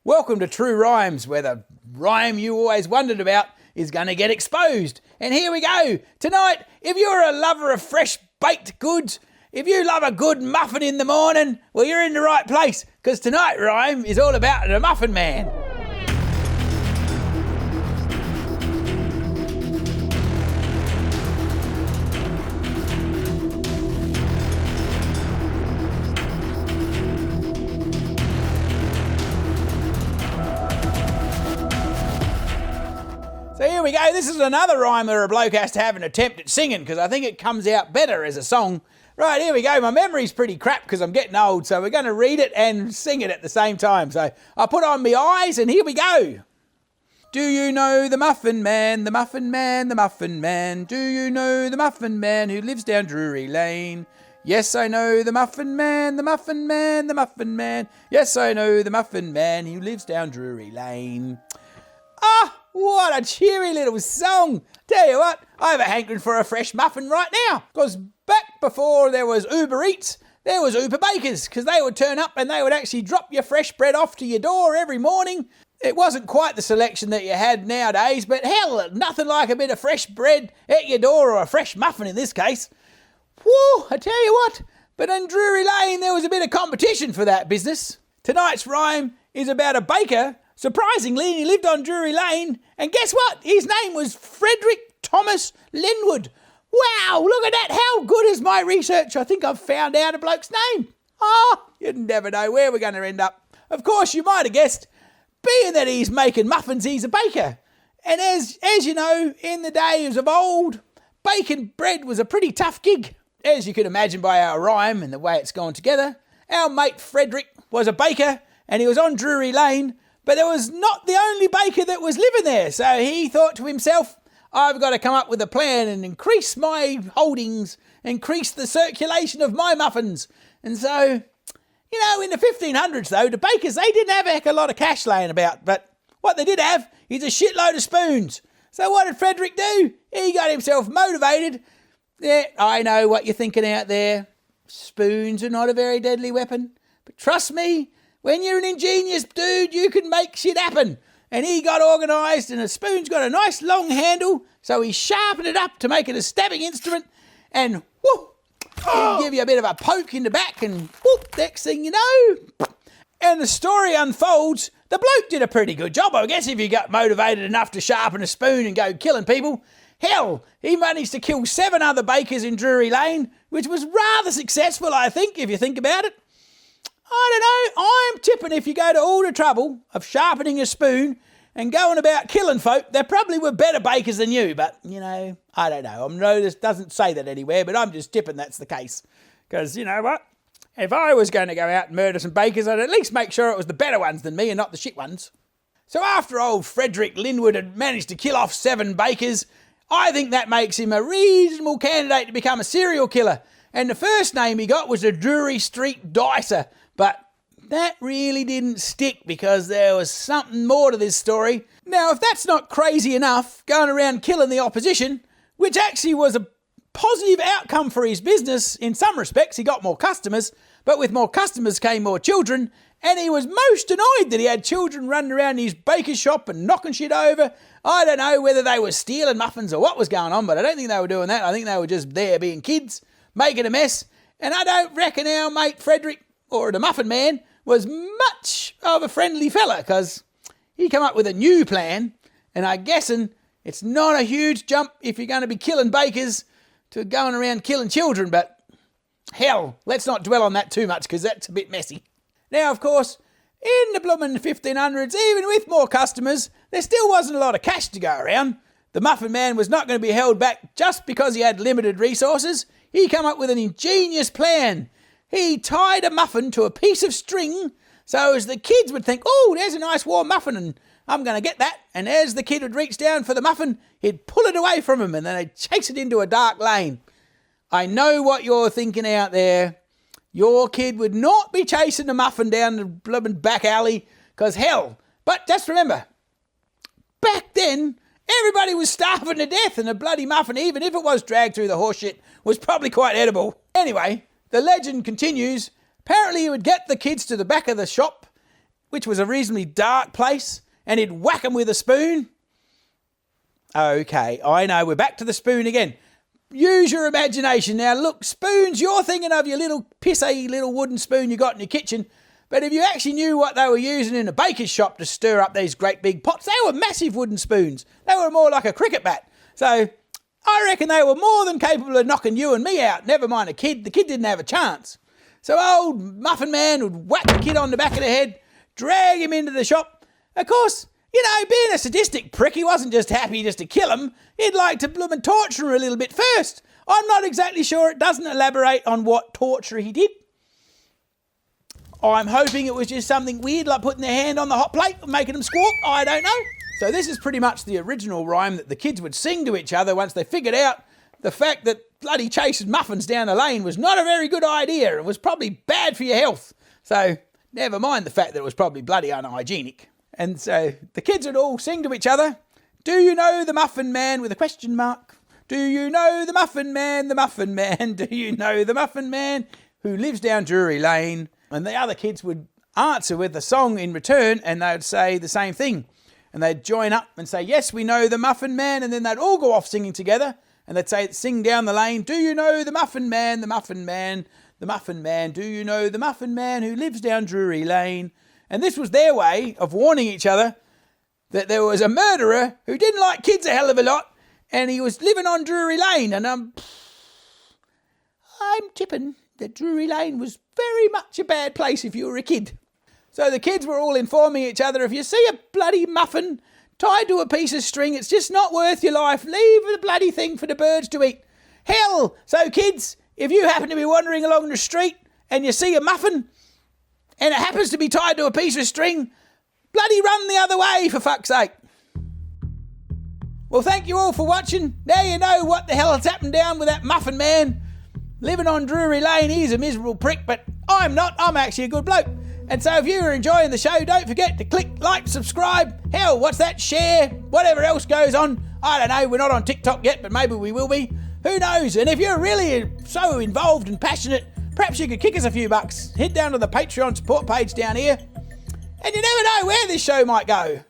Welcome to True Rhymes, where the rhyme you always wondered about is going to get exposed. And here we go. Tonight, if you're a lover of fresh baked goods, if you love a good muffin in the morning, well, you're in the right place, because tonight's rhyme is all about the Muffin Man. So here we go. This is another rhyme where a bloke has to have an attempt at singing, because I think it comes out better as a song. Right, here we go. My memory's pretty crap because I'm getting old, so we're going to read it and sing it at the same time. So I put on my eyes and here we go. Do you know the Muffin Man, the Muffin Man, the Muffin Man? Do you know the Muffin Man who lives down Drury Lane? Yes, I know the Muffin Man, the Muffin Man, the Muffin Man. Yes, I know the Muffin Man who lives down Drury Lane. Ah! What a cheery little song. Tell you what, I have a hankering for a fresh muffin right now. Because back before there was Uber Eats, there was Uber Bakers. Because they would turn up and they would actually drop your fresh bread off to your door every morning. It wasn't quite the selection that you had nowadays, but hell, nothing like a bit of fresh bread at your door, or a fresh muffin in this case. Whew, I tell you what, but in Drury Lane there was a bit of competition for that business. Tonight's rhyme is about a baker. Surprisingly, he lived on Drury Lane, and guess what? His name was Frederick Thomas Linwood. Wow, look at that. How good is my research? I think I've found out a bloke's name. You'd never know where we're going to end up. Of course, you might have guessed, being that he's making muffins, he's a baker. And as you know, in the days of old, baking bread was a pretty tough gig. As you can imagine by our rhyme and the way it's gone together, our mate Frederick was a baker, and he was on Drury Lane. But there was not the only baker that was living there, so he thought to himself, I've got to come up with a plan and increase my holdings, increase the circulation of my muffins. And so, you know, in the 1500s though, the bakers, they didn't have a heck of a lot of cash laying about, but what they did have is a shitload of spoons. So what did Frederick do? He got himself motivated. Yeah, I know what you're thinking out there. Spoons are not a very deadly weapon, but trust me, when you're an ingenious dude, you can make shit happen. And he got organised, and a spoon's got a nice long handle, so he sharpened it up to make it a stabbing instrument, and whoop, he'll give you a bit of a poke in the back, and whoop, next thing you know. And the story unfolds, the bloke did a pretty good job, I guess, if you got motivated enough to sharpen a spoon and go killing people. Hell, he managed to kill 7 other bakers in Drury Lane, which was rather successful, I think, if you think about it. I don't know, I'm tipping if you go to all the trouble of sharpening a spoon and going about killing folk, there probably were better bakers than you, but, you know, I don't know. I know this doesn't say that anywhere, but I'm just tipping that's the case. Because, you know what, if I was going to go out and murder some bakers, I'd at least make sure it was the better ones than me and not the shit ones. So after old Frederick Linwood had managed to kill off 7 bakers, I think that makes him a reasonable candidate to become a serial killer. And the first name he got was the Drury Street Dicer. But that really didn't stick because there was something more to this story. Now, if that's not crazy enough, going around killing the opposition, which actually was a positive outcome for his business, in some respects he got more customers, but with more customers came more children, and he was most annoyed that he had children running around his baker's shop and knocking shit over. I don't know whether they were stealing muffins or what was going on, but I don't think they were doing that. I think they were just there being kids, making a mess, and I don't reckon our mate Frederick, or the Muffin Man, was much of a friendly fella, because he come up with a new plan, and I'm guessing it's not a huge jump if you're going to be killing bakers to going around killing children, but hell, let's not dwell on that too much, because that's a bit messy. Now, of course, in the bloomin' 1500s, even with more customers, there still wasn't a lot of cash to go around. The Muffin Man was not going to be held back just because he had limited resources. He come up with an ingenious plan. He tied a muffin to a piece of string so as the kids would think, oh, there's a nice warm muffin and I'm going to get that. And as the kid would reach down for the muffin, he'd pull it away from him and then they'd chase it into a dark lane. I know what you're thinking out there. Your kid would not be chasing the muffin down the blooming back alley, because hell, but just remember, back then, everybody was starving to death and the bloody muffin, even if it was dragged through the horseshit, was probably quite edible. Anyway, the legend continues. Apparently he would get the kids to the back of the shop which was a reasonably dark place, and he'd whack 'em with a spoon. Okay, I know, we're back to the spoon again. Use your imagination. Now, look, spoons, you're thinking of your little pissy little wooden spoon you got in your kitchen. But if you actually knew what they were using in a baker's shop to stir up these great big pots, they were massive wooden spoons. They were more like a cricket bat. So I reckon they were more than capable of knocking you and me out, never mind a kid. The kid didn't have a chance. So old Muffin Man would whack the kid on the back of the head, drag him into the shop. Of course, you know, being a sadistic prick, he wasn't just happy just to kill him. He'd like to bloom and torture him a little bit first. I'm not exactly sure. It doesn't elaborate on what torture he did. I'm hoping it was just something weird, like putting their hand on the hot plate and making them squawk. I don't know. So this is pretty much the original rhyme that the kids would sing to each other once they figured out the fact that bloody chasing muffins down the lane was not a very good idea. It was probably bad for your health. So never mind the fact that it was probably bloody unhygienic. And so the kids would all sing to each other, "Do you know the Muffin Man?" with a question mark. "Do you know the Muffin Man, the Muffin Man? Do you know the Muffin Man who lives down Drury Lane?" And the other kids would answer with a song in return, and they'd say the same thing. And they'd join up and say, "Yes, we know the Muffin Man," and then they'd all go off singing together, and they'd say, sing down the lane, "Do you know the Muffin Man, the Muffin Man, the Muffin Man? Do you know the Muffin Man who lives down Drury Lane?" And this was their way of warning each other that there was a murderer who didn't like kids a hell of a lot, and he was living on Drury Lane. And I'm tipping that Drury Lane was very much a bad place if you were a kid. So the kids were all informing each other, if you see a bloody muffin tied to a piece of string, it's just not worth your life. Leave the bloody thing for the birds to eat. Hell, so kids, if you happen to be wandering along the street and you see a muffin and it happens to be tied to a piece of string, bloody run the other way, for fuck's sake. Well, thank you all for watching. Now you know what the hell has happened down with that Muffin Man. Living on Drury Lane, he's a miserable prick, but I'm not. I'm actually a good bloke. And so if you are enjoying the show, don't forget to click like, subscribe, hell, what's that, share, whatever else goes on. I don't know, we're not on TikTok yet, but maybe we will be. Who knows? And if you're really so involved and passionate, perhaps you could kick us a few bucks. Head down to the Patreon support page down here. And you never know where this show might go.